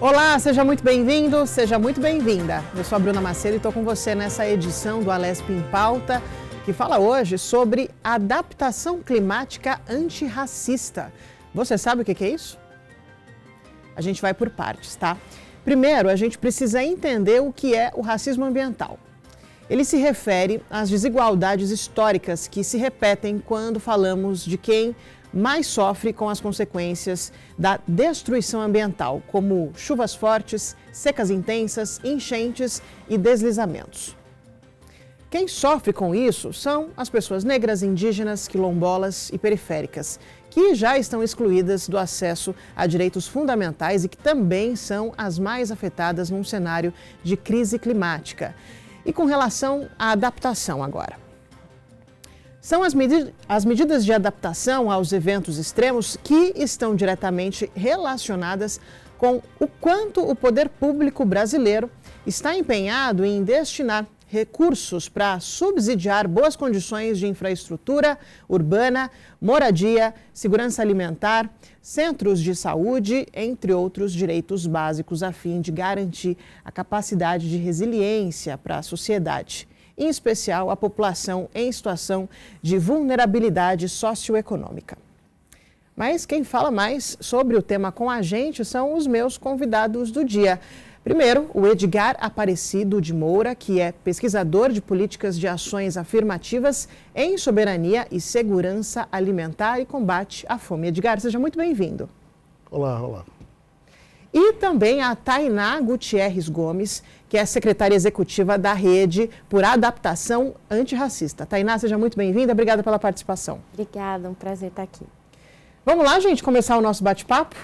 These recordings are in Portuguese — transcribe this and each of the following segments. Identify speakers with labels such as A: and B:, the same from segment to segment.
A: Olá, seja muito bem-vindo, seja muito bem-vinda. Eu sou a Bruna Macedo e estou com você nessa edição do Alesp em Pauta, que fala hoje sobre adaptação climática antirracista. Você sabe o que é isso? A gente vai por partes, tá? Primeiro, a gente precisa entender o que é o racismo ambiental. Ele se refere às desigualdades históricas que se repetem quando falamos de quem mais sofre com as consequências da destruição ambiental, como chuvas fortes, secas intensas, enchentes e deslizamentos. Quem sofre com isso são as pessoas negras, indígenas, quilombolas e periféricas, que já estão excluídas do acesso a direitos fundamentais e que também são as mais afetadas num cenário de crise climática. E com relação à adaptação agora. São as medidas de adaptação aos eventos extremos que estão diretamente relacionadas com o quanto o poder público brasileiro está empenhado em destinar recursos para subsidiar boas condições de infraestrutura urbana, moradia, segurança alimentar, centros de saúde, entre outros direitos básicos, a fim de garantir a capacidade de resiliência para a sociedade, em especial a população em situação de vulnerabilidade socioeconômica. Mas quem fala mais sobre o tema com a gente são os meus convidados do dia. Primeiro, o Edgar Aparecido de Moura, que é pesquisador de políticas de ações afirmativas em soberania e segurança alimentar e combate à fome. Edgar, seja muito bem-vindo.
B: Olá, olá.
A: E também a Tainá Gutierrez Gomes, que é secretária executiva da Rede por Adaptação Antirracista. Tainá, seja muito bem-vinda, obrigada pela participação.
C: Obrigada, um prazer estar aqui.
A: Vamos lá, gente, começar o nosso bate-papo?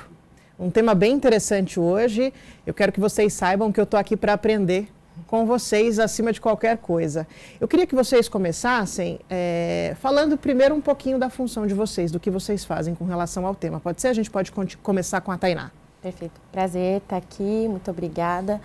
A: Um tema bem interessante hoje. Eu quero que vocês saibam que eu estou aqui para aprender com vocês acima de qualquer coisa. Eu queria que vocês começassem falando primeiro um pouquinho da função de vocês, do que vocês fazem com relação ao tema. Pode ser? A gente pode começar com a Tainá.
C: Perfeito. Prazer estar aqui, muito obrigada.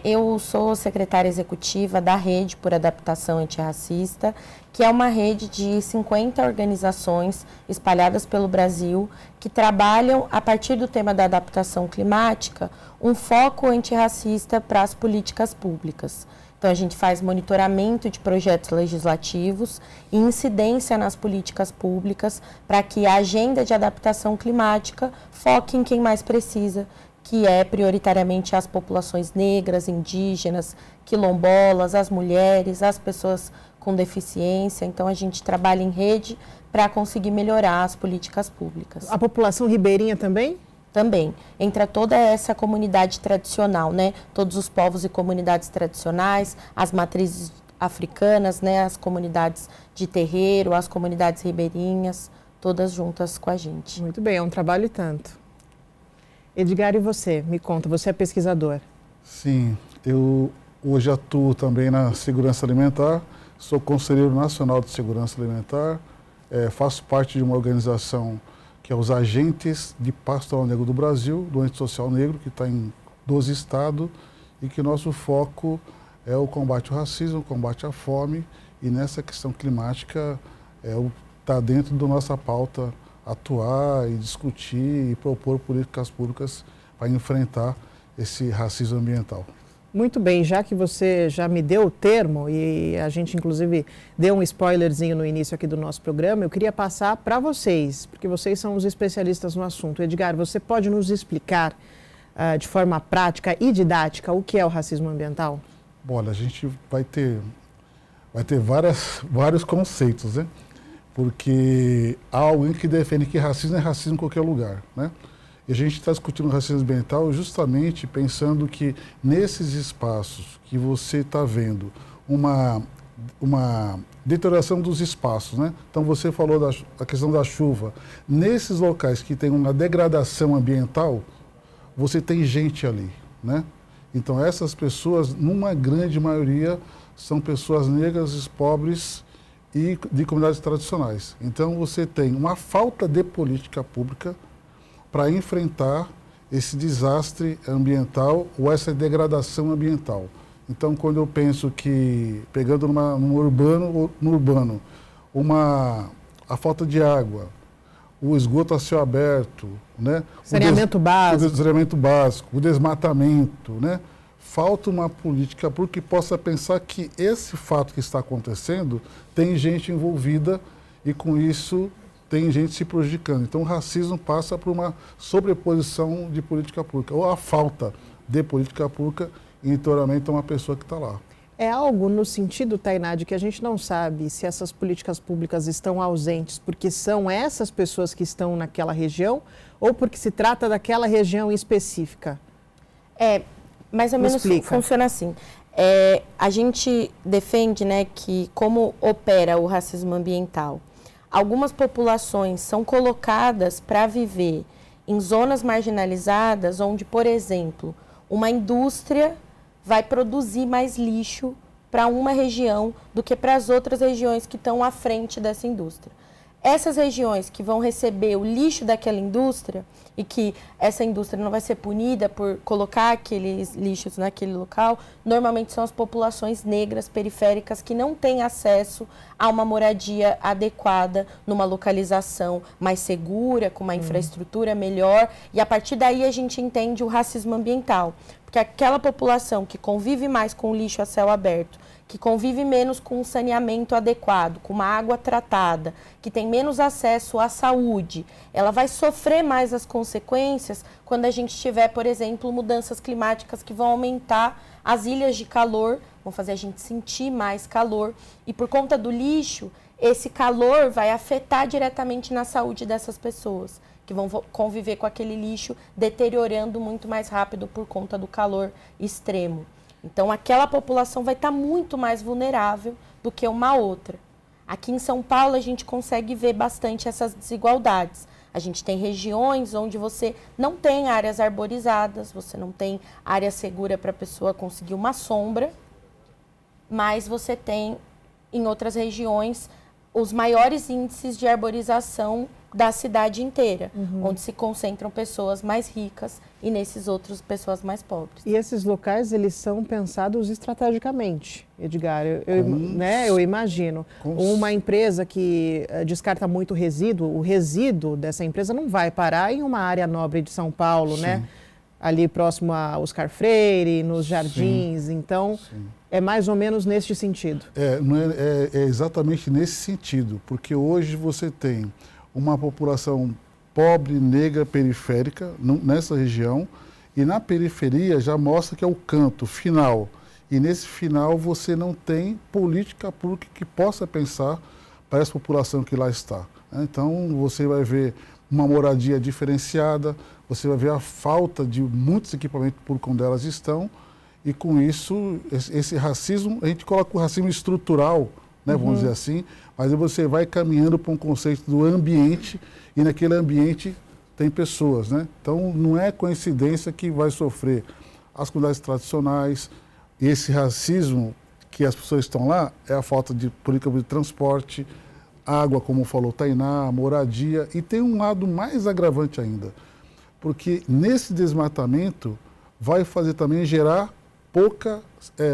C: Eu sou secretária executiva da Rede por Adaptação Antirracista, que é uma rede de 50 organizações espalhadas pelo Brasil que trabalham, a partir do tema da adaptação climática, um foco antirracista para as políticas públicas. Então, a gente faz monitoramento de projetos legislativos e incidência nas políticas públicas para que a agenda de adaptação climática foque em quem mais precisa, que é prioritariamente as populações negras, indígenas, quilombolas, as mulheres, as pessoas com deficiência. Então, a gente trabalha em rede para conseguir melhorar as políticas públicas.
A: A população ribeirinha também?
C: Também. Entra toda essa comunidade tradicional, né? Todos os povos e comunidades tradicionais, as matrizes africanas, né? As comunidades de terreiro, as comunidades ribeirinhas, todas juntas com a gente.
A: Muito bem, é um trabalho e tanto. Edgar, e você? Me conta, você é pesquisador.
B: Sim, eu hoje atuo também na segurança alimentar, sou conselheiro nacional de segurança alimentar, faço parte de uma organização que é os Agentes de Pastoral Negro do Brasil, do Ente Social Negro, que está em 12 estados, e que nosso foco é o combate ao racismo, o combate à fome, e nessa questão climática está dentro da nossa pauta atuar e discutir e propor políticas públicas para enfrentar esse racismo ambiental.
A: Muito bem, já que você já me deu o termo e a gente inclusive deu um spoilerzinho no início aqui do nosso programa, eu queria passar para vocês, porque vocês são os especialistas no assunto. Edgar, você pode nos explicar de forma prática e didática o que é o racismo ambiental?
B: Bom, olha, a gente vai ter vários conceitos, né? Porque há alguém que defende que racismo é racismo em qualquer lugar, né? E a gente está discutindo racismo ambiental justamente pensando que nesses espaços que você está vendo uma deterioração dos espaços, né? Então você falou da questão da chuva. Nesses locais que tem uma degradação ambiental, você tem gente ali, né? Então essas pessoas, numa grande maioria, são pessoas negras, pobres e de comunidades tradicionais. Então você tem uma falta de política pública para enfrentar esse desastre ambiental ou essa degradação ambiental. Então, quando eu penso que, pegando no urbano, a falta de água, o esgoto a céu aberto, né?
A: Saneamento básico.
B: O saneamento básico, o desmatamento, né? Falta uma política pública que possa pensar que esse fato que está acontecendo tem gente envolvida e com isso tem gente se prejudicando. Então o racismo passa por uma sobreposição de política pública, ou a falta de política pública em tornamento a uma pessoa que está lá.
A: É algo no sentido, Tainá, de que a gente não sabe se essas políticas públicas estão ausentes porque são essas pessoas que estão naquela região ou porque se trata daquela região específica?
C: Mais ou menos funciona assim. A gente defende, né, que como opera o racismo ambiental, algumas populações são colocadas para viver em zonas marginalizadas onde, por exemplo, uma indústria vai produzir mais lixo para uma região do que para as outras regiões que estão à frente dessa indústria. Essas regiões que vão receber o lixo daquela indústria e que essa indústria não vai ser punida por colocar aqueles lixos naquele local, normalmente são as populações negras periféricas que não têm acesso a uma moradia adequada, numa localização mais segura, com uma infraestrutura melhor, e a partir daí a gente entende o racismo ambiental. Porque aquela população que convive mais com o lixo a céu aberto, que convive menos com um saneamento adequado, com uma água tratada, que tem menos acesso à saúde, ela vai sofrer mais as consequências quando a gente tiver, por exemplo, mudanças climáticas que vão aumentar as ilhas de calor, vão fazer a gente sentir mais calor. E por conta do lixo, esse calor vai afetar diretamente na saúde dessas pessoas, que vão conviver com aquele lixo deteriorando muito mais rápido por conta do calor extremo. Então, aquela população vai estar muito mais vulnerável do que uma outra. Aqui em São Paulo, a gente consegue ver bastante essas desigualdades. A gente tem regiões onde você não tem áreas arborizadas, você não tem área segura para a pessoa conseguir uma sombra, mas você tem, em outras regiões, os maiores índices de arborização da cidade inteira, onde se concentram pessoas mais ricas e nesses outros pessoas mais pobres.
A: E esses locais, eles são pensados estrategicamente, Edgar, eu imagino. Uma empresa que descarta muito resíduo, o resíduo dessa empresa não vai parar em uma área nobre de São Paulo, né? Ali próximo a Oscar Freire, nos jardins, então é mais ou menos neste sentido.
B: É exatamente nesse sentido, porque hoje você tem uma população pobre, negra, periférica, nessa região, e na periferia já mostra que é o canto final. E nesse final você não tem política pública que possa pensar para essa população que lá está. Então você vai ver uma moradia diferenciada, você vai ver a falta de muitos equipamentos por onde elas estão, e com isso, esse racismo, a gente coloca o racismo estrutural, né, vamos dizer assim, mas você vai caminhando para um conceito do ambiente, e naquele ambiente tem pessoas, né? Então não é coincidência que vai sofrer as comunidades tradicionais, esse racismo que as pessoas estão lá é a falta de política de transporte, água, como falou Tainá, moradia, e tem um lado mais agravante ainda, porque nesse desmatamento vai fazer também gerar pouca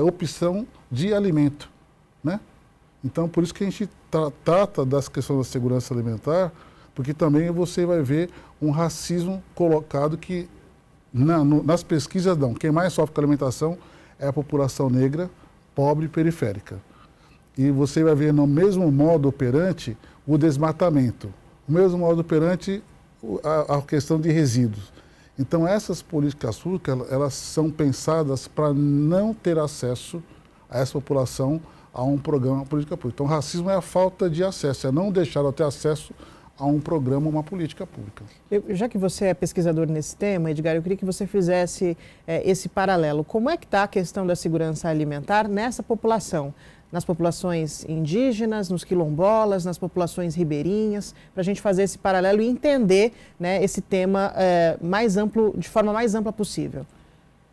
B: opção de alimento, né? Então, por isso que a gente trata das questões da segurança alimentar, porque também você vai ver um racismo colocado que nas pesquisas não. Quem mais sofre com a alimentação é a população negra, pobre e periférica. E você vai ver no mesmo modo operante o desmatamento, o mesmo modo operante a questão de resíduos. Então, essas políticas públicas, elas são pensadas para não ter acesso a essa população a um programa, uma política pública. Então, o racismo é a falta de acesso, é não deixar ela ter acesso a um programa, uma política pública.
A: Já que você é pesquisador nesse tema, Edgar, eu queria que você fizesse esse paralelo. Como é que está a questão da segurança alimentar nessa população? Nas populações indígenas, nos quilombolas, nas populações ribeirinhas, para a gente fazer esse paralelo e entender, né, esse tema mais amplo, de forma mais ampla possível.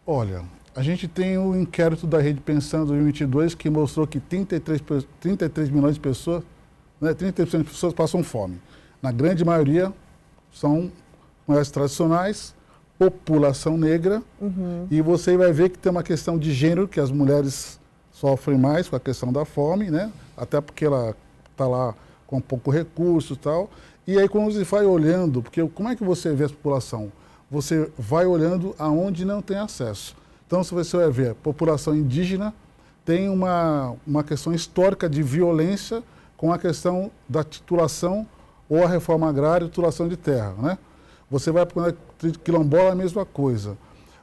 B: Olha, a gente tem o inquérito da Rede Pensando 2022 que mostrou que 33 milhões de pessoas, né, 33% de pessoas passam fome. Na grande maioria são comunidades tradicionais, população negra, e você vai ver que tem uma questão de gênero, que as mulheres sofrem mais com a questão da fome, né? Até porque ela está lá com pouco recurso e tal. E aí quando você vai olhando, porque como é que você vê a população? Você vai olhando aonde não tem acesso. Então, se você vai ver a população indígena, tem uma questão histórica de violência com a questão da titulação ou a reforma agrária, titulação de terra, né? Você vai para o quilombola, a mesma coisa.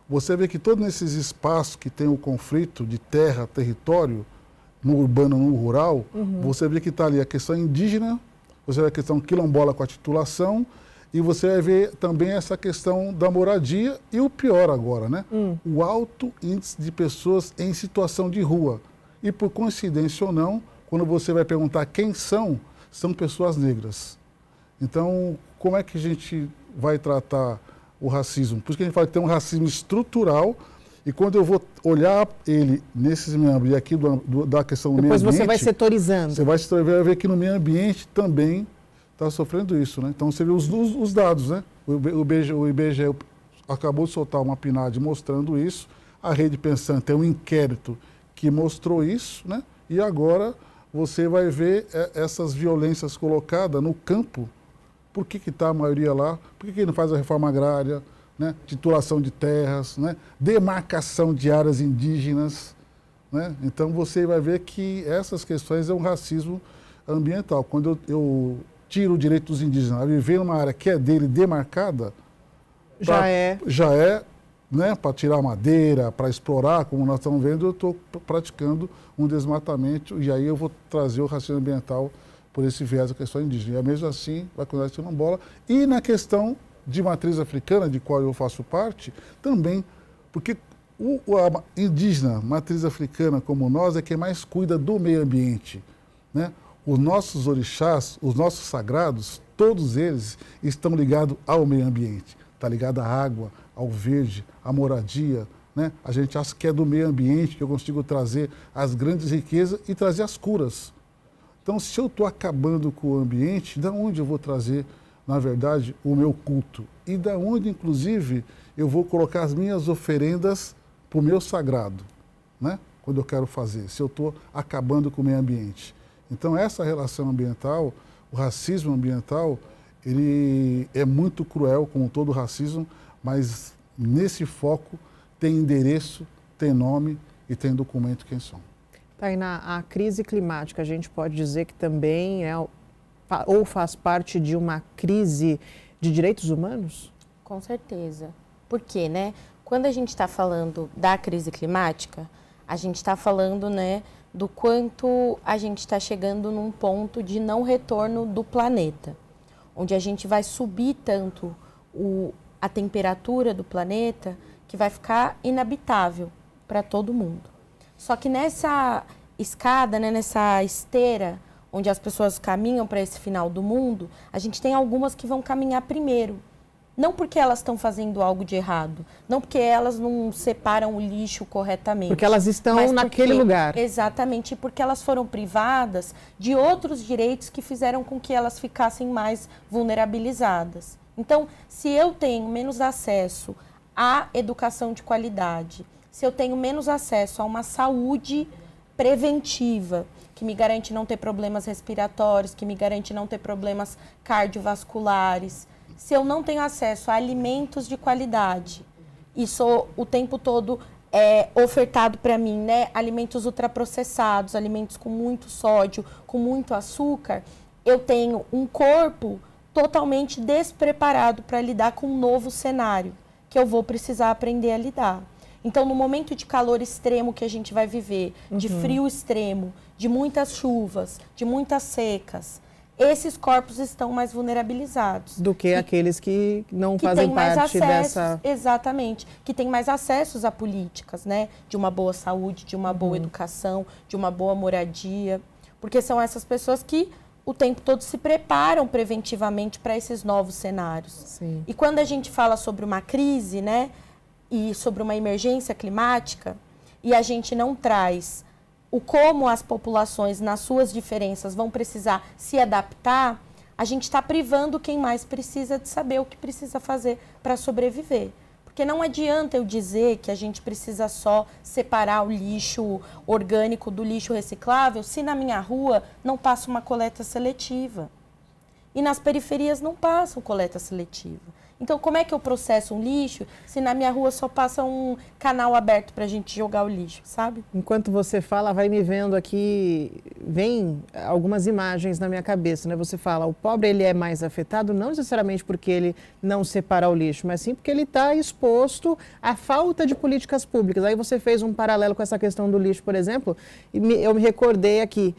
B: Você vê que todos esses espaços que tem o conflito de terra, território, no urbano, no rural, você vê que está ali a questão indígena, você vê a questão quilombola com a titulação, e você vai ver também essa questão da moradia e o pior agora, né? O alto índice de pessoas em situação de rua. E por coincidência ou não, quando você vai perguntar quem são pessoas negras. Então, como é que a gente vai tratar o racismo? Por isso que a gente fala que tem um racismo estrutural, e quando eu vou olhar ele nesses membros, e aqui da questão do meio ambiente...
A: Depois você vai setorizando.
B: Você vai ver que no meio ambiente também está sofrendo isso, né? Então, você vê os dados, né? O IBGE acabou de soltar uma PNAD mostrando isso, a Rede Pensante tem um inquérito que mostrou isso, né? E agora você vai ver essas violências colocadas no campo. Por que está a maioria lá? Por que não faz a reforma agrária, né? Titulação de terras, né? Demarcação de áreas indígenas, né? Então você vai ver que essas questões é um racismo ambiental. Quando eu tiro o direito dos indígenas a viver numa área que é dele demarcada, já é, né, para tirar madeira, para explorar, como nós estamos vendo, eu estou praticando um desmatamento, e aí eu vou trazer o racismo ambiental por esse viés da questão indígena. E mesmo assim, vai continuar tirando bola. E na questão de matriz africana, de qual eu faço parte, também, porque a indígena, matriz africana como nós, é quem mais cuida do meio ambiente, né? Os nossos orixás, os nossos sagrados, todos eles estão ligados ao meio ambiente. Está ligado à água, ao verde, à moradia, né? A gente acha que é do meio ambiente que eu consigo trazer as grandes riquezas e trazer as curas. Então, se eu estou acabando com o ambiente, da onde eu vou trazer, na verdade, o meu culto? E da onde, inclusive, eu vou colocar as minhas oferendas para o meu sagrado, né? Quando eu quero fazer, se eu estou acabando com o meio ambiente. Então, essa relação ambiental, o racismo ambiental, ele é muito cruel, como todo racismo, mas nesse foco tem endereço, tem nome e tem documento quem são.
A: Tainá, a crise climática, a gente pode dizer que também é ou faz parte de uma crise de direitos humanos?
C: Com certeza. Por quê, né? Quando a gente está falando da crise climática, a gente está falando, né, do quanto a gente está chegando num ponto de não retorno do planeta, onde a gente vai subir tanto a temperatura do planeta que vai ficar inabitável para todo mundo. Só que nessa escada, né, nessa esteira, onde as pessoas caminham para esse final do mundo, a gente tem algumas que vão caminhar primeiro. Não porque elas estão fazendo algo de errado, não porque elas não separam o lixo corretamente.
A: Porque elas estão naquele lugar.
C: Exatamente, porque elas foram privadas de outros direitos que fizeram com que elas ficassem mais vulnerabilizadas. Então, se eu tenho menos acesso à educação de qualidade, se eu tenho menos acesso a uma saúde preventiva, que me garante não ter problemas respiratórios, que me garante não ter problemas cardiovasculares, se eu não tenho acesso a alimentos de qualidade e sou o tempo todo ofertado para mim, né, alimentos ultraprocessados, alimentos com muito sódio, com muito açúcar, eu tenho um corpo totalmente despreparado para lidar com um novo cenário, que eu vou precisar aprender a lidar. Então, no momento de calor extremo que a gente vai viver, de frio extremo, de muitas chuvas, de muitas secas, esses corpos estão mais vulnerabilizados.
A: Do que aqueles que não fazem parte dessa...
C: Exatamente, que têm mais acessos a políticas, né? De uma boa saúde, de uma boa educação, de uma boa moradia. Porque são essas pessoas que o tempo todo se preparam preventivamente para esses novos cenários.
A: Sim.
C: E quando a gente fala sobre uma crise, né? E sobre uma emergência climática, e a gente não traz o como as populações, nas suas diferenças, vão precisar se adaptar, a gente está privando quem mais precisa de saber o que precisa fazer para sobreviver. Porque não adianta eu dizer que a gente precisa só separar o lixo orgânico do lixo reciclável se na minha rua não passa uma coleta seletiva. E nas periferias não passam coleta seletiva. Então, como é que eu processo um lixo se na minha rua só passa um canal aberto para a gente jogar o lixo, sabe?
A: Enquanto você fala, vai me vendo aqui, vem algumas imagens na minha cabeça, né? Você fala, o pobre ele é mais afetado, não necessariamente porque ele não separa o lixo, mas sim porque ele está exposto à falta de políticas públicas. Aí você fez um paralelo com essa questão do lixo, por exemplo, e eu me recordei aqui.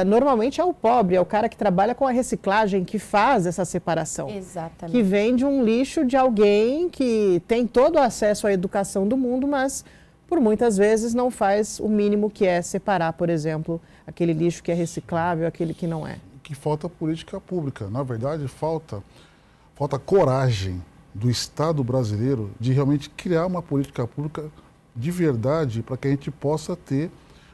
A: Normalmente é o pobre, é o cara que trabalha com a reciclagem, que faz essa separação.
C: Exatamente.
A: Que vem de um lixo de alguém que tem todo o acesso à educação do mundo, mas por muitas vezes não faz o mínimo que é separar, por exemplo, aquele lixo que é reciclável, aquele que não é.
B: Que falta política pública. Na verdade, falta coragem do Estado brasileiro de realmente criar uma política pública de verdade para que a gente possa ter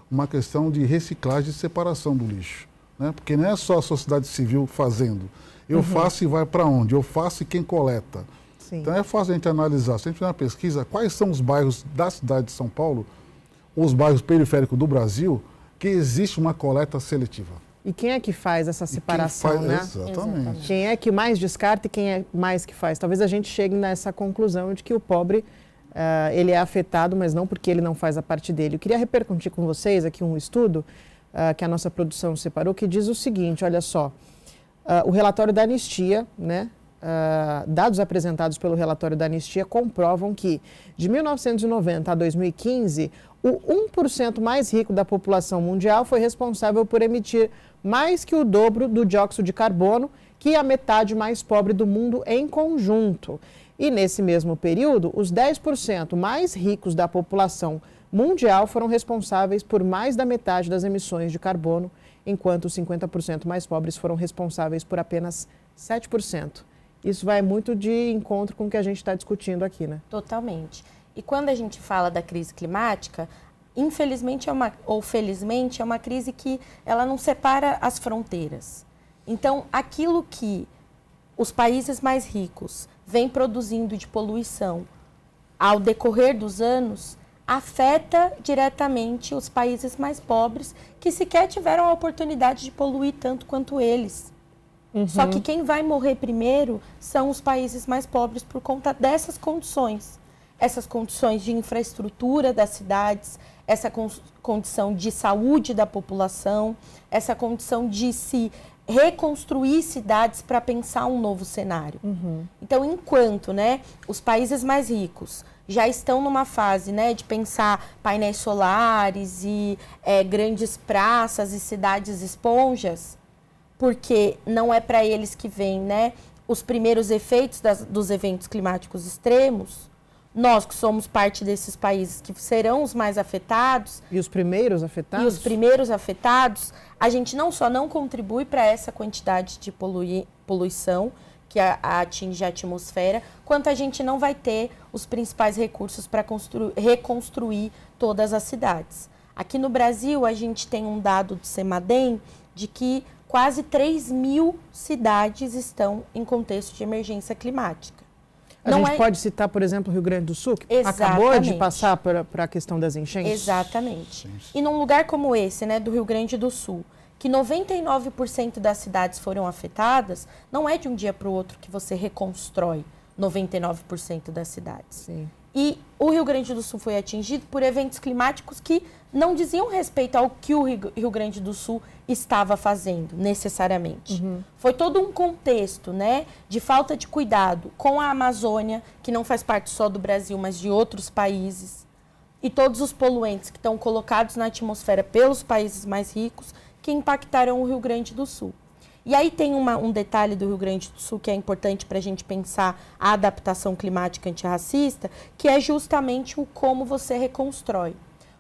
B: uma questão de reciclagem e separação do lixo, né? Porque não é só a sociedade civil fazendo. Eu faço e vai para onde? Eu faço e quem coleta.
A: Sim.
B: Então é fácil a gente analisar. Se a gente fizer uma pesquisa, quais são os bairros da cidade de São Paulo, os bairros periféricos do Brasil, que existe uma coleta seletiva.
A: E quem é que faz essa separação, né?
B: Exatamente.
A: Quem é que mais descarta e quem é mais que faz? Talvez a gente chegue nessa conclusão de que o pobre ele é afetado, mas não porque ele não faz a parte dele. Eu queria repercutir com vocês aqui um estudo que a nossa produção separou, que diz o seguinte, olha só, o relatório da Anistia, né, dados apresentados pelo relatório da Anistia comprovam que de 1990 a 2015, o 1% mais rico da população mundial foi responsável por emitir mais que o dobro do dióxido de carbono que a metade mais pobre do mundo em conjunto. E nesse mesmo período, os 10% mais ricos da população mundial foram responsáveis por mais da metade das emissões de carbono, enquanto os 50% mais pobres foram responsáveis por apenas 7%. Isso vai muito de encontro com o que a gente está discutindo aqui, né?
C: Totalmente. E quando a gente fala da crise climática, infelizmente ou felizmente, é uma crise que ela não separa as fronteiras. Então, aquilo que os países mais ricos vêm produzindo de poluição ao decorrer dos anos, afeta diretamente os países mais pobres que sequer tiveram a oportunidade de poluir tanto quanto eles. Só que quem vai morrer primeiro são os países mais pobres por conta dessas condições. Essas condições de infraestrutura das cidades, essa condição de saúde da população, essa condição de se reconstruir cidades para pensar um novo cenário. Então, enquanto, né, os países mais ricos já estão numa fase, né, de pensar painéis solares e grandes praças e cidades esponjas, porque não é para eles que vem, né, os primeiros efeitos dos eventos climáticos extremos, nós que somos parte desses países que serão os mais afetados.
A: E os primeiros afetados?
C: E os primeiros afetados, a gente não só não contribui para essa quantidade de poluição que atinge a atmosfera, quanto a gente não vai ter os principais recursos para reconstruir todas as cidades. Aqui no Brasil, a gente tem um dado do CEMADEM de que quase 3.000 cidades estão em contexto de emergência climática.
A: A gente pode citar, por exemplo, o Rio Grande do Sul, que acabou de passar para a questão das enchentes?
C: Exatamente. E num lugar como esse, né, do Rio Grande do Sul, que 99% das cidades foram afetadas, não é de um dia para o outro que você reconstrói 99% das cidades.
A: Sim.
C: E o Rio Grande do Sul foi atingido por eventos climáticos que não diziam respeito ao que o Rio Grande do Sul estava fazendo, necessariamente. Foi todo um contexto, né, de falta de cuidado com a Amazônia, que não faz parte só do Brasil, mas de outros países, e todos os poluentes que estão colocados na atmosfera pelos países mais ricos, que impactaram o Rio Grande do Sul. E aí tem um detalhe do Rio Grande do Sul que é importante para a gente pensar a adaptação climática antirracista, que é justamente o como você reconstrói.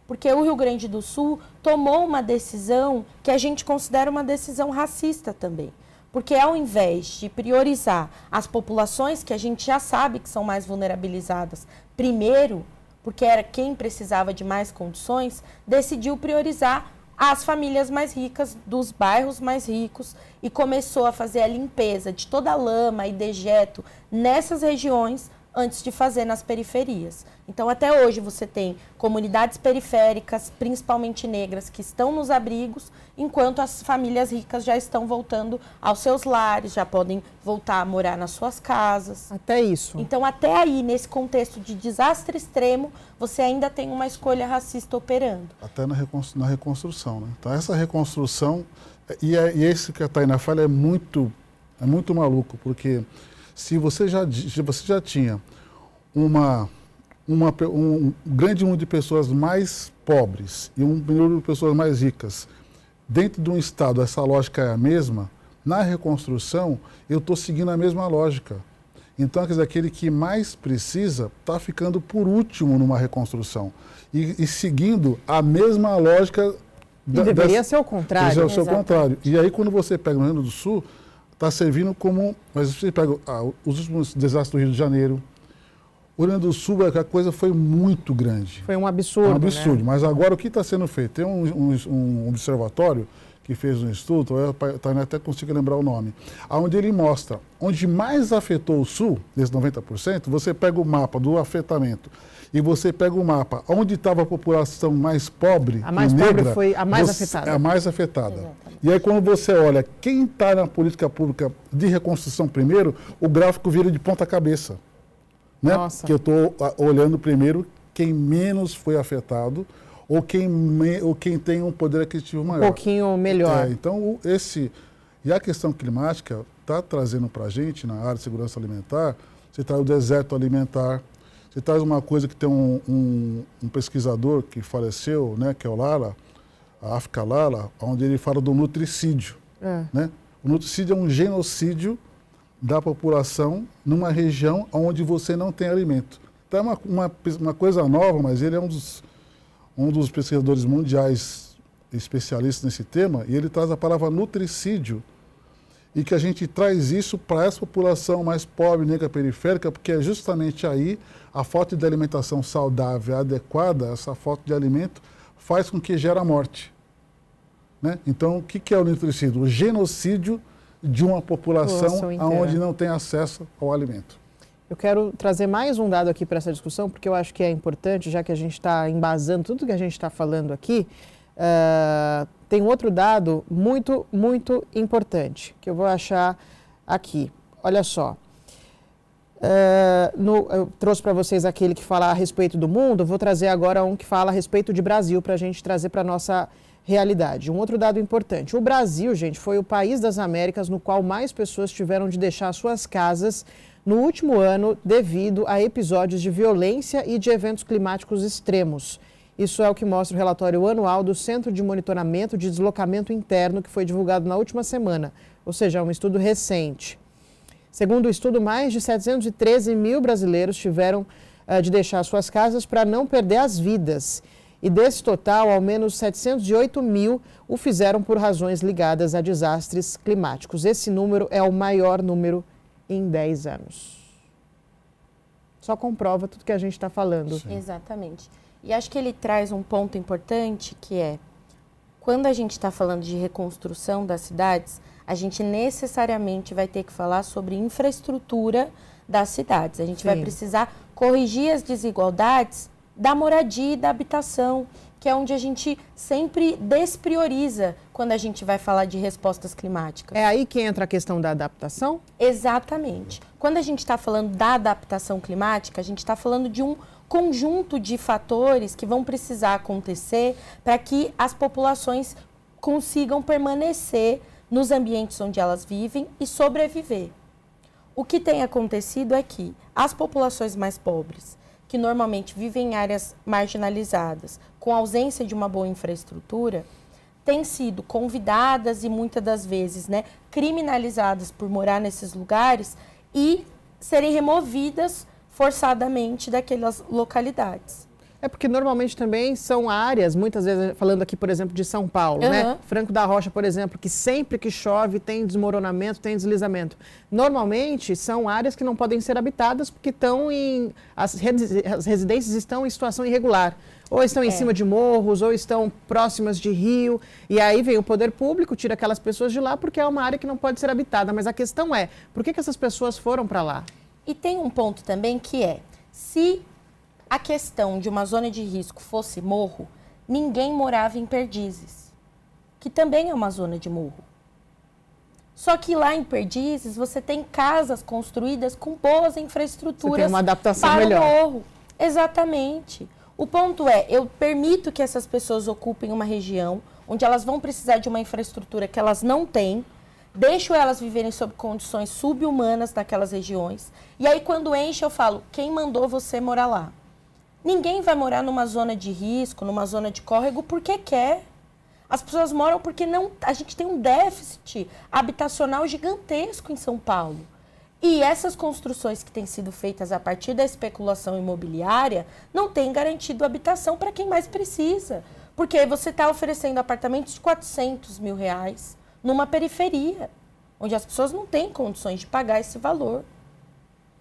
C: Porque o Rio Grande do Sul tomou uma decisão que a gente considera uma decisão racista também. Porque ao invés de priorizar as populações que a gente já sabe que são mais vulnerabilizadas primeiro, porque era quem precisava de mais condições, decidiu priorizar as famílias mais ricas dos bairros mais ricos e começou a fazer a limpeza de toda a lama e dejeto nessas regiões antes de fazer nas periferias. Então, até hoje você tem comunidades periféricas, principalmente negras, que estão nos abrigos, enquanto as famílias ricas já estão voltando aos seus lares, já podem voltar a morar nas suas casas.
A: Até isso.
C: Então, até aí, nesse contexto de desastre extremo, você ainda tem uma escolha racista operando.
B: Até na reconstrução, né? Então, essa reconstrução, e esse que a Tainá fala é muito maluco, porque se você já tinha um grande número de pessoas mais pobres e um número de pessoas mais ricas, dentro de um Estado essa lógica é a mesma, na reconstrução eu estou seguindo a mesma lógica. Então, quer dizer, aquele que mais precisa está ficando por último numa reconstrução e seguindo a mesma lógica.
A: Deveria ser o contrário.
B: Deveria ser o contrário. E aí, quando você pega no Rio Grande do Sul, está servindo como... Mas você pega os últimos desastres do Rio de Janeiro, o Rio Grande do Sul, a coisa foi muito grande.
A: Foi um absurdo,
B: um absurdo.
A: Né?
B: Mas agora o que está sendo feito? Tem um observatório que fez um estudo, eu até consigo lembrar o nome, onde ele mostra onde mais afetou o Sul, desses 90%, você pega o mapa do afetamento e você pega o mapa onde estava a população mais pobre
A: a mais
B: e
A: pobre
B: negra,
A: foi a mais afetada.
B: É a mais afetada. E aí quando você olha quem está na política pública de reconstrução primeiro, o gráfico vira de ponta cabeça. Né?
A: Nossa.
B: Que eu estou olhando primeiro quem menos foi afetado ou quem tem um poder aquisitivo maior.
A: Um pouquinho melhor.
B: Então, e a questão climática está trazendo para a gente, na área de segurança alimentar, você traz o deserto alimentar, você traz uma coisa que tem um pesquisador que faleceu, né, que é o Lala, a África Lala, onde ele fala do nutricídio. Né? O nutricídio é um genocídio da população numa região onde você não tem alimento. Então é uma coisa nova, mas ele é um dos pesquisadores mundiais especialistas nesse tema, e ele traz a palavra nutricídio, e que a gente traz isso para essa população mais pobre, negra, periférica, porque é justamente aí a falta de alimentação saudável, adequada, essa falta de alimento, faz com que gere a morte. Né? Então, o que é o nutricídio? O genocídio de uma população onde não tem acesso ao alimento.
A: Eu quero trazer mais um dado aqui para essa discussão, porque eu acho que é importante, já que a gente está embasando tudo que a gente está falando aqui. Tem outro dado muito, muito importante, que eu vou achar aqui. Olha só. Eu trouxe para vocês aquele que fala a respeito do mundo, vou trazer agora um que fala a respeito de Brasil, para a gente trazer para a nossa realidade. Um outro dado importante. O Brasil, gente, foi o país das Américas no qual mais pessoas tiveram de deixar suas casas no último ano devido a episódios de violência e de eventos climáticos extremos. Isso é o que mostra o relatório anual do Centro de Monitoramento de Deslocamento Interno, que foi divulgado na última semana, ou seja, é um estudo recente. Segundo o estudo, mais de 713 mil brasileiros tiveram de deixar suas casas para não perder as vidas. E desse total, ao menos 708 mil o fizeram por razões ligadas a desastres climáticos. Esse número é o maior número em 10 anos. Só comprova tudo que a gente está falando.
C: Sim. Exatamente. E acho que ele traz um ponto importante, que é, quando a gente está falando de reconstrução das cidades, a gente necessariamente vai ter que falar sobre infraestrutura das cidades. A gente vai precisar corrigir as desigualdades da moradia e da habitação, que é onde a gente sempre desprioriza quando a gente vai falar de respostas climáticas.
A: É aí que entra a questão da adaptação?
C: Exatamente. Quando a gente está falando da adaptação climática, a gente está falando de um conjunto de fatores que vão precisar acontecer para que as populações consigam permanecer nos ambientes onde elas vivem e sobreviver. O que tem acontecido é que as populações mais pobres, que normalmente vivem em áreas marginalizadas, com ausência de uma boa infraestrutura, têm sido convidadas e muitas das vezes, criminalizadas por morar nesses lugares e serem removidas forçadamente daquelas localidades.
A: É porque normalmente também são áreas, muitas vezes, falando aqui, por exemplo, de São Paulo, né? Franco da Rocha, por exemplo, que sempre que chove tem desmoronamento, tem deslizamento. Normalmente são áreas que não podem ser habitadas porque as residências estão em situação irregular. Ou estão em cima de morros, ou estão próximas de rio. E aí vem o poder público, tira aquelas pessoas de lá porque é uma área que não pode ser habitada. Mas a questão é, por que essas pessoas foram para lá?
C: E tem um ponto também que é, se a questão de uma zona de risco fosse morro, ninguém morava em Perdizes, que também é uma zona de morro. Só que lá em Perdizes você tem casas construídas com boas infraestruturas.
A: Você tem uma adaptação
C: para
A: melhor.
C: O morro. Exatamente. O ponto é, eu permito que essas pessoas ocupem uma região onde elas vão precisar de uma infraestrutura que elas não têm, deixo elas viverem sob condições subhumanas naquelas regiões, e aí quando enche eu falo, quem mandou você morar lá? Ninguém vai morar numa zona de risco, numa zona de córrego porque quer. As pessoas moram porque não, a gente tem um déficit habitacional gigantesco em São Paulo. E essas construções que têm sido feitas a partir da especulação imobiliária não têm garantido habitação para quem mais precisa. Porque você está oferecendo apartamentos de R$400 mil numa periferia, onde as pessoas não têm condições de pagar esse valor.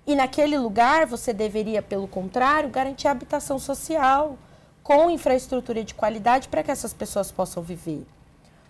C: E naquele lugar você deveria, pelo contrário, garantir a habitação social, com infraestrutura de qualidade para que essas pessoas possam viver.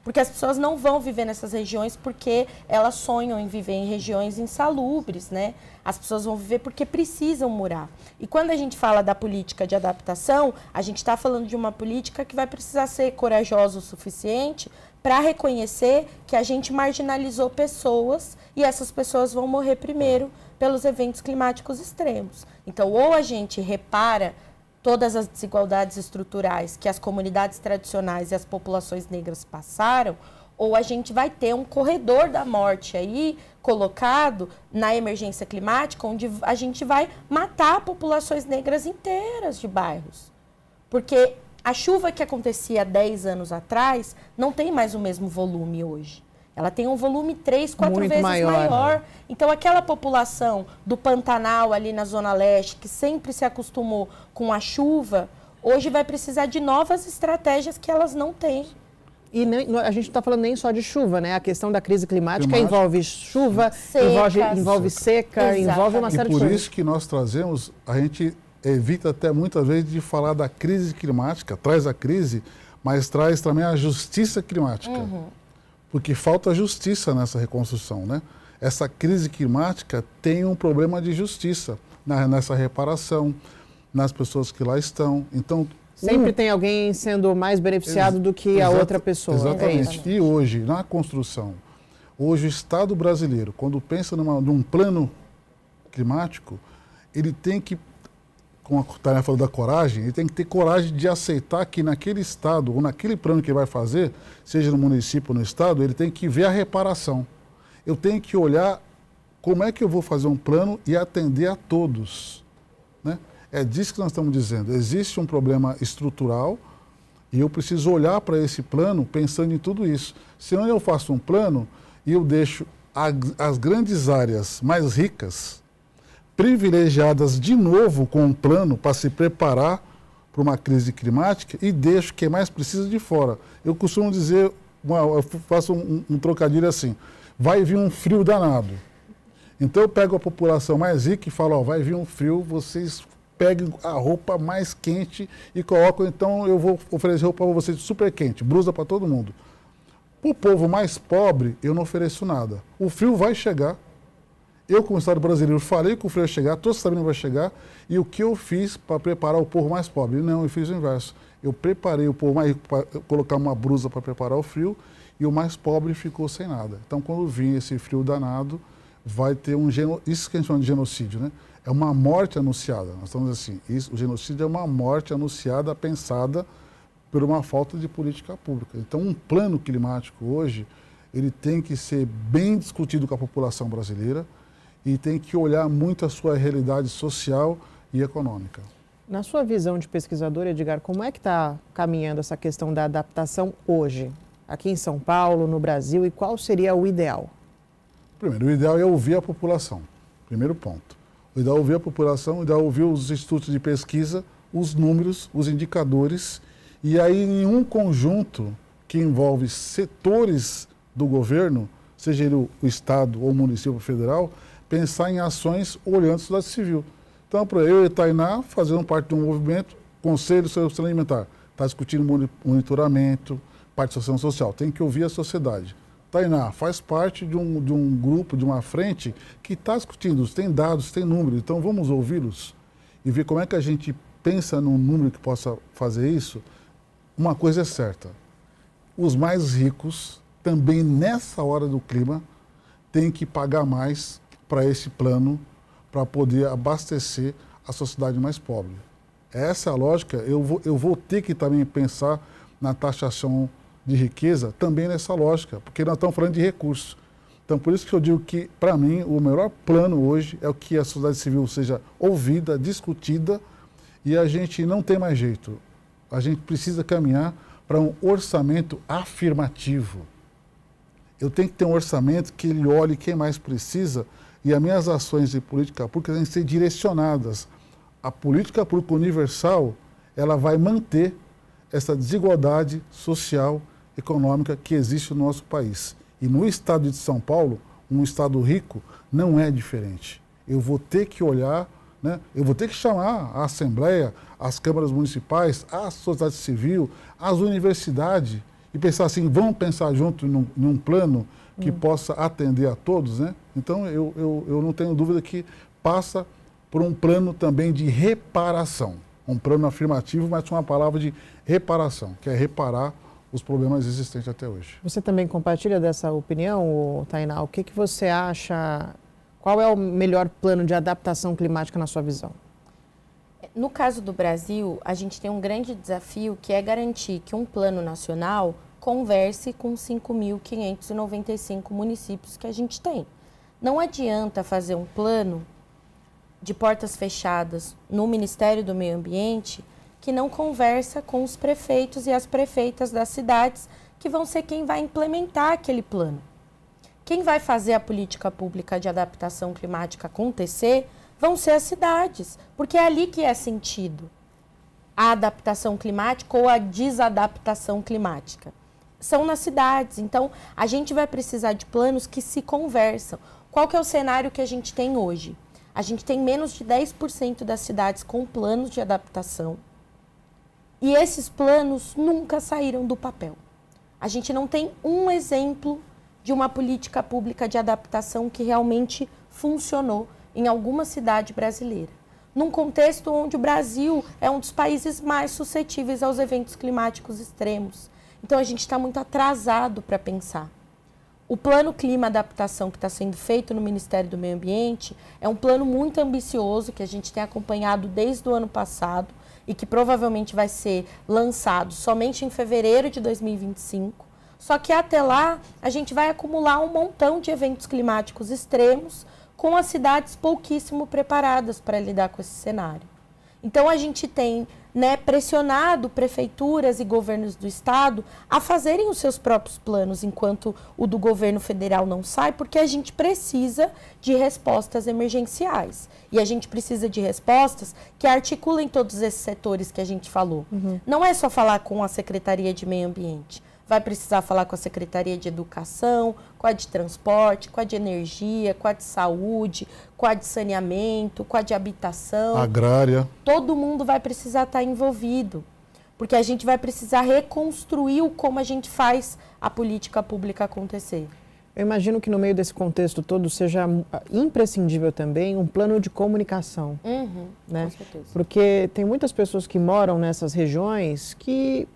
C: Porque as pessoas não vão viver nessas regiões porque elas sonham em viver em regiões insalubres, né? As pessoas vão viver porque precisam morar. E quando a gente fala da política de adaptação, a gente está falando de uma política que vai precisar ser corajosa o suficiente para reconhecer que a gente marginalizou pessoas e essas pessoas vão morrer primeiro pelos eventos climáticos extremos. Então, ou a gente repara todas as desigualdades estruturais que as comunidades tradicionais e as populações negras passaram, ou a gente vai ter um corredor da morte aí colocado na emergência climática, onde a gente vai matar populações negras inteiras de bairros. Porque a chuva que acontecia 10 anos atrás não tem mais o mesmo volume hoje. Ela tem um volume 3, 4
A: muito
C: vezes maior.
A: Né?
C: Então, aquela população do Pantanal ali na Zona Leste, que sempre se acostumou com a chuva, hoje vai precisar de novas estratégias que elas não têm.
A: E a gente não está falando nem só de chuva, né? A questão da crise climática envolve chuva, envolve seca, envolve uma série de coisas.
B: E por isso que nós trazemos, a gente evita até muitas vezes de falar da crise climática, traz a crise, mas traz também a justiça climática. Porque falta justiça nessa reconstrução, né? Essa crise climática tem um problema de justiça nessa reparação, nas pessoas que lá estão. Então,
A: sempre tem alguém sendo mais beneficiado do que a outra pessoa.
B: Exatamente. E hoje, na construção, hoje o Estado brasileiro, quando pensa num plano climático, ele tem que, como a Tânia falou da coragem, ele tem que ter coragem de aceitar que naquele estado, ou naquele plano que ele vai fazer, seja no município ou no estado, ele tem que ver a reparação. Eu tenho que olhar como é que eu vou fazer um plano e atender a todos, né? É disso que nós estamos dizendo. Existe um problema estrutural e eu preciso olhar para esse plano pensando em tudo isso. Senão eu faço um plano e eu deixo as grandes áreas mais ricas privilegiadas de novo com um plano para se preparar para uma crise climática e deixo quem mais precisa de fora. Eu costumo dizer, eu faço um trocadilho assim, vai vir um frio danado. Então eu pego a população mais rica e falo, ó, vai vir um frio, vocês peguem a roupa mais quente e colocam, então eu vou oferecer roupa para vocês super quente, blusa para todo mundo. Para o povo mais pobre, eu não ofereço nada. O frio vai chegar. Eu, como Estado brasileiro, falei que o frio ia chegar, todos sabendo que vai chegar, e o que eu fiz para preparar o povo mais pobre? Não, eu fiz o inverso. Eu preparei o povo mais rico para colocar uma blusa para preparar o frio, e o mais pobre ficou sem nada. Então, quando vir esse frio danado, vai ter isso que a gente chama de genocídio, né? É uma morte anunciada. Nós estamos assim, o genocídio é uma morte anunciada, pensada por uma falta de política pública. Então, um plano climático hoje, ele tem que ser bem discutido com a população brasileira, e tem que olhar muito a sua realidade social e econômica.
A: Na sua visão de pesquisador, Edgar, como é que está caminhando essa questão da adaptação hoje, aqui em São Paulo, no Brasil, e qual seria o ideal?
B: Primeiro, o ideal é ouvir a população, primeiro ponto. O ideal é ouvir a população, o ideal é ouvir os institutos de pesquisa, os números, os indicadores, e aí em um conjunto que envolve setores do governo, seja ele o Estado ou o município federal, pensar em ações olhando a sociedade civil. Então, para eu e a Tainá, fazendo parte de um movimento, Conselho de Segurança Alimentar, está discutindo monitoramento, participação social, tem que ouvir a sociedade. Tainá faz parte de um grupo, de uma frente que está discutindo, tem dados, tem números, então vamos ouvi-los e ver como é que a gente pensa num número que possa fazer isso. Uma coisa é certa, os mais ricos também nessa hora do clima têm que pagar mais para esse plano, para poder abastecer a sociedade mais pobre. Essa é a lógica. Eu vou ter que também pensar na taxação de riqueza também nessa lógica, porque nós estamos falando de recursos. Então, por isso que eu digo que, para mim, o melhor plano hoje é o que a sociedade civil seja ouvida, discutida, e a gente não tem mais jeito. A gente precisa caminhar para um orçamento afirmativo. Eu tenho que ter um orçamento que ele olhe quem mais precisa, e as minhas ações de política pública têm que ser direcionadas. A política pública universal, ela vai manter essa desigualdade social, econômica que existe no nosso país. E no estado de São Paulo, um estado rico, não é diferente. Eu vou ter que olhar, né? Eu vou ter que chamar a Assembleia, as câmaras municipais, a sociedade civil, as universidades, e pensar assim, vamos pensar junto num plano que possa atender a todos, né? Então, eu não tenho dúvida que passa por um plano também de reparação. Um plano afirmativo, mas com uma palavra de reparação, que é reparar os problemas existentes até hoje.
A: Você também compartilha dessa opinião, Tainá? O que você acha? Qual é o melhor plano de adaptação climática na sua visão?
C: No caso do Brasil, a gente tem um grande desafio que é garantir que um plano nacional converse com 5.595 municípios que a gente tem. Não adianta fazer um plano de portas fechadas no Ministério do Meio Ambiente que não conversa com os prefeitos e as prefeitas das cidades que vão ser quem vai implementar aquele plano. Quem vai fazer a política pública de adaptação climática acontecer vão ser as cidades, porque é ali que é sentido a adaptação climática ou a desadaptação climática. São nas cidades, então a gente vai precisar de planos que se conversam. Qual que é o cenário que a gente tem hoje? A gente tem menos de 10% das cidades com planos de adaptação e esses planos nunca saíram do papel. A gente não tem um exemplo de uma política pública de adaptação que realmente funcionou em alguma cidade brasileira. Num contexto onde o Brasil é um dos países mais suscetíveis aos eventos climáticos extremos. Então a gente está muito atrasado para pensar. O plano Clima Adaptação que está sendo feito no Ministério do Meio Ambiente é um plano muito ambicioso que a gente tem acompanhado desde o ano passado e que provavelmente vai ser lançado somente em fevereiro de 2025. Só que até lá a gente vai acumular um montão de eventos climáticos extremos com as cidades pouquíssimo preparadas para lidar com esse cenário. Então a gente tem pressionado prefeituras e governos do estado a fazerem os seus próprios planos, enquanto o do governo federal não sai, porque a gente precisa de respostas emergenciais. E a gente precisa de respostas que articulem todos esses setores que a gente falou. Não é só falar com a Secretaria de Meio Ambiente. Vai precisar falar com a Secretaria de Educação, com a de Transporte, com a de Energia, com a de Saúde, com a de Saneamento, com a de Habitação.
B: Agrária.
C: Todo mundo vai precisar estar envolvido, porque a gente vai precisar reconstruir como a gente faz a política pública acontecer.
A: Eu imagino que no meio desse contexto todo seja imprescindível também um plano de comunicação. Né?
C: Com certeza.
A: Porque tem muitas pessoas que moram nessas regiões que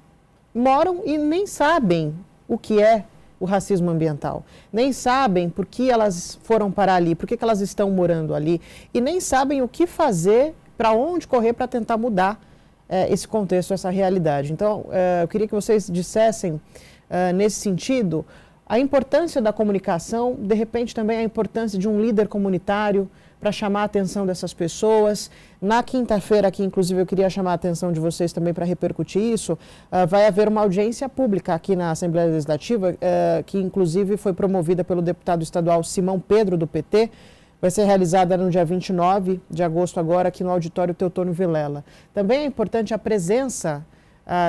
A: moram e nem sabem o que é o racismo ambiental, nem sabem por que elas foram parar ali, por que elas estão morando ali, e nem sabem o que fazer, para onde correr para tentar mudar esse contexto, essa realidade. Então, eu queria que vocês dissessem, nesse sentido, a importância da comunicação, de repente também a importância de um líder comunitário para chamar a atenção dessas pessoas. Na quinta-feira aqui, inclusive, eu queria chamar a atenção de vocês também para repercutir isso. Vai haver uma audiência pública aqui na Assembleia Legislativa, que inclusive foi promovida pelo deputado estadual Simão Pedro, do PT. Vai ser realizada no dia 29 de agosto agora, aqui no auditório Teotônio Vilela. Também é importante a presença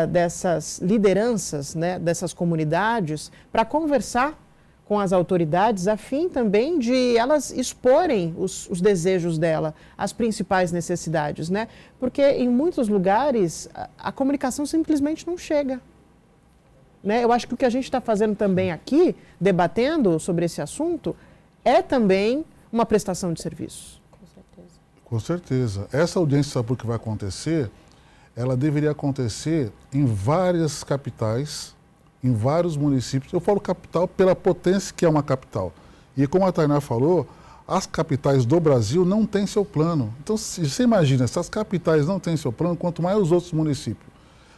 A: dessas lideranças, né, dessas comunidades, para conversar com as autoridades, a fim também de elas exporem os desejos dela, as principais necessidades, né? Porque em muitos lugares a comunicação simplesmente não chega. né? Eu acho que o que a gente está fazendo também aqui, debatendo sobre esse assunto, é também uma prestação de serviços.
C: Com certeza.
B: Com certeza. Essa audiência, sabe por que vai acontecer? Ela deveria acontecer em várias capitais, em vários municípios. Eu falo capital pela potência que é uma capital. E como a Tainá falou, as capitais do Brasil não têm seu plano. Então, você imagina, se as capitais não têm seu plano, quanto mais os outros municípios.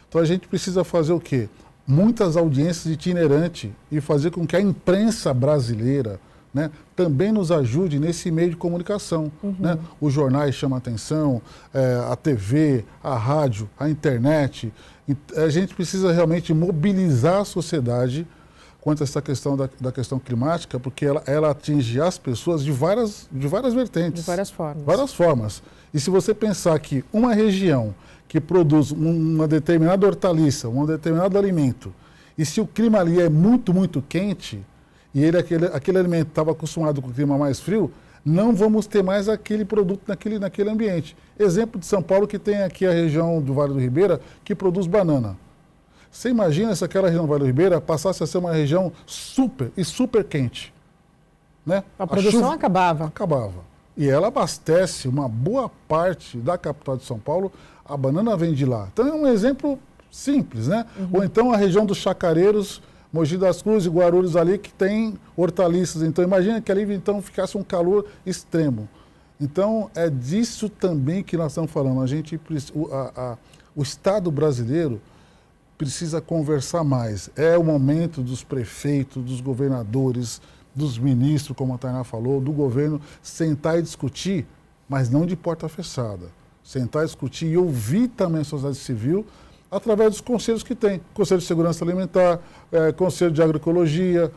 B: Então, a gente precisa fazer o quê? Muitas audiências itinerantes e fazer com que a imprensa brasileira, né, também nos ajude nesse meio de comunicação. Né? Os jornais chamam a atenção, a TV, a rádio, a internet. A gente precisa realmente mobilizar a sociedade quanto a essa questão da questão climática, porque ela atinge as pessoas de várias vertentes.
A: De várias formas.
B: Várias formas. E se você pensar que uma região que produz uma determinada hortaliça, um determinado alimento, e se o clima ali é muito, muito quente, e aquele alimento estava acostumado com o clima mais frio, não vamos ter mais aquele produto naquele ambiente. Exemplo de São Paulo, que tem aqui a região do Vale do Ribeira, que produz banana. Você imagina se aquela região do Vale do Ribeira passasse a ser uma região super quente. Né?
A: A produção acabava.
B: Acabava. E ela abastece uma boa parte da capital de São Paulo, a banana vem de lá. Então é um exemplo simples, né? Ou então a região dos chacareiros, Mogi das Cruzes e Guarulhos ali, que tem hortaliças. Então imagina que ali então ficasse um calor extremo. Então é disso também que nós estamos falando. O Estado brasileiro precisa conversar mais. É o momento dos prefeitos, dos governadores, dos ministros, como a Tainá falou, do governo, sentar e discutir, mas não de porta fechada. Sentar e discutir e ouvir também a sociedade civil através dos conselhos que tem. Conselho de Segurança Alimentar, Conselho de Agroecologia,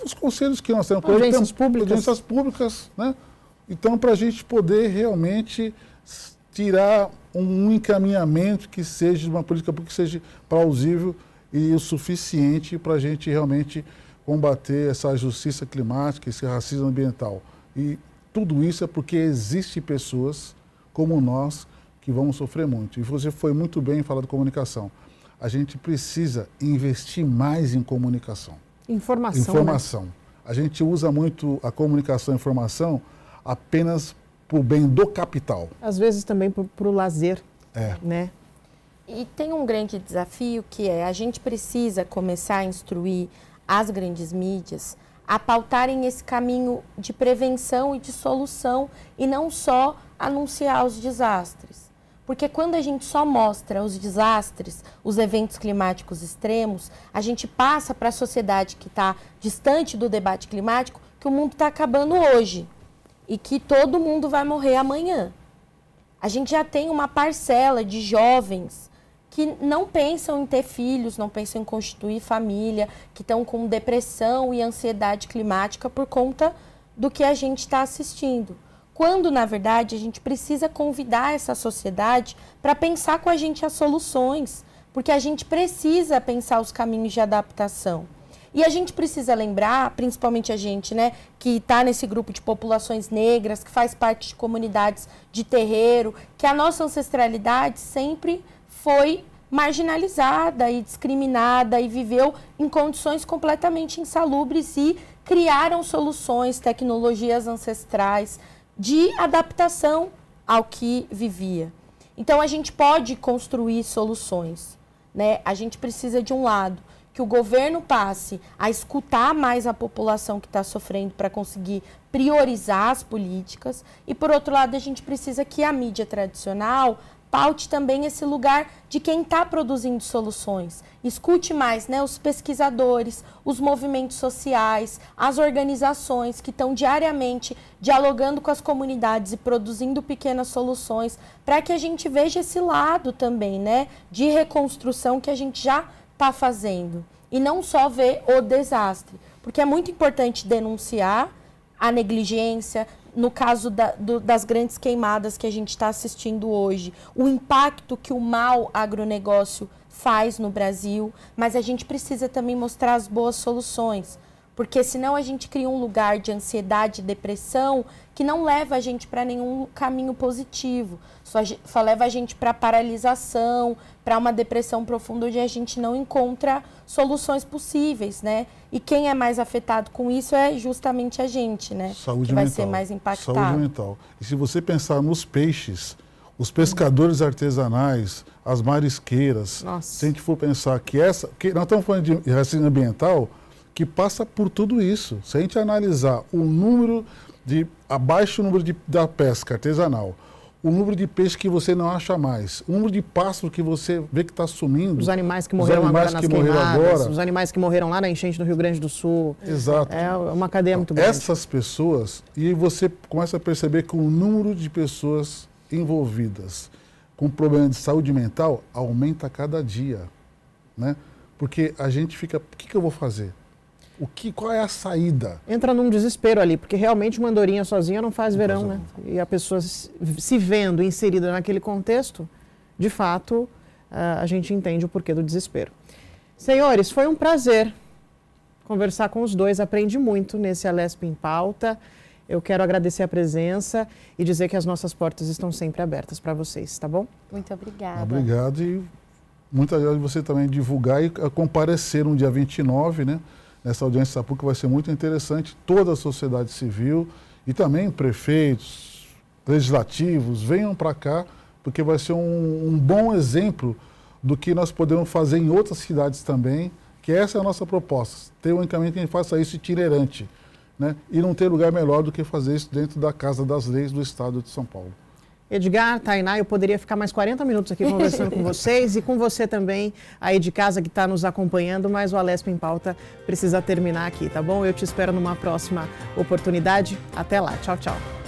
B: os conselhos que nós temos.
A: Agências públicas.
B: Agências públicas, né? Então, para a gente poder realmente tirar um encaminhamento que seja uma política pública que seja plausível e o suficiente para a gente realmente combater essa justiça climática, esse racismo ambiental. E tudo isso é porque existem pessoas como nós que vamos sofrer muito. E você foi muito bem em falar de comunicação. A gente precisa investir mais em comunicação.
A: Informação.
B: Né? A gente usa muito a comunicação e a informação apenas para o bem do capital.
A: Às vezes também para o lazer, né?
C: E tem um grande desafio que é a gente precisa começar a instruir as grandes mídias a pautarem esse caminho de prevenção e de solução e não só anunciar os desastres. Porque quando a gente só mostra os desastres, os eventos climáticos extremos, a gente passa para a sociedade que está distante do debate climático que o mundo está acabando hoje e que todo mundo vai morrer amanhã. A gente já tem uma parcela de jovens que não pensam em ter filhos, não pensam em constituir família, que estão com depressão e ansiedade climática por conta do que a gente está assistindo. Quando, na verdade, a gente precisa convidar essa sociedade para pensar com a gente as soluções, porque a gente precisa pensar os caminhos de adaptação. E a gente precisa lembrar, principalmente a gente, né, que está nesse grupo de populações negras, que faz parte de comunidades de terreiro, que a nossa ancestralidade sempre foi marginalizada e discriminada e viveu em condições completamente insalubres e criaram soluções, tecnologias ancestrais de adaptação ao que vivia. Então, a gente pode construir soluções, né? A gente precisa, de um lado, que o governo passe a escutar mais a população que está sofrendo para conseguir priorizar as políticas e, por outro lado, a gente precisa que a mídia tradicional paute também esse lugar de quem está produzindo soluções. Escute mais, né, os pesquisadores, os movimentos sociais, as organizações que estão diariamente dialogando com as comunidades e produzindo pequenas soluções para que a gente veja esse lado também, né, de reconstrução que a gente já está fazendo. E não só ver o desastre. Porque é muito importante denunciar a negligência, no caso das grandes queimadas que a gente está assistindo hoje, o impacto que o mau agronegócio faz no Brasil, mas a gente precisa também mostrar as boas soluções, Porque senão a gente cria um lugar de ansiedade, depressão, que não leva a gente para nenhum caminho positivo. Só leva a gente para paralisação, para uma depressão profunda, onde a gente não encontra soluções possíveis, né? E quem é mais afetado com isso é justamente a gente, né?
B: Saúde
C: que vai
B: mental.
C: ser mais impactado.
B: Saúde mental. E se você pensar nos peixes, os pescadores artesanais, as marisqueiras, se a gente for pensar que nós estamos falando de racismo ambiental, que passa por tudo isso. Se a gente analisar abaixo o número da pesca artesanal, o número de peixe que você não acha mais, o número de pássaros que você vê que está sumindo.
A: Os animais que morreram agora nas queimadas, os animais que morreram lá na enchente do Rio Grande do Sul.
B: Exato.
A: É uma cadeia muito grande.
B: Essas pessoas, e você começa a perceber que o número de pessoas envolvidas com problema de saúde mental aumenta a cada dia, né? Porque a gente fica, o que eu vou fazer? Qual é a saída?
A: Entra num desespero ali, porque realmente uma andorinha sozinha não faz verão, né? E a pessoa se vendo inserida naquele contexto, de fato, a gente entende o porquê do desespero. Senhores, foi um prazer conversar com os dois, aprendi muito nesse Alesp em Pauta. Eu quero agradecer a presença e dizer que as nossas portas estão sempre abertas para vocês, tá bom?
C: Muito obrigada.
B: Obrigado e muito obrigado de você também divulgar e comparecer no dia 29, né? Nessa audiência pública vai ser muito interessante, toda a sociedade civil e também prefeitos, legislativos, venham para cá, porque vai ser um bom exemplo do que nós podemos fazer em outras cidades também, que essa é a nossa proposta, ter um encaminhamento que a gente faça isso itinerante, né? E não ter lugar melhor do que fazer isso dentro da Casa das Leis do Estado de São Paulo.
A: Edgar, Tainá, eu poderia ficar mais 40 minutos aqui conversando com vocês e com você também aí de casa que está nos acompanhando, mas o Alesp em Pauta precisa terminar aqui, tá bom? Eu te espero numa próxima oportunidade. Até lá. Tchau, tchau.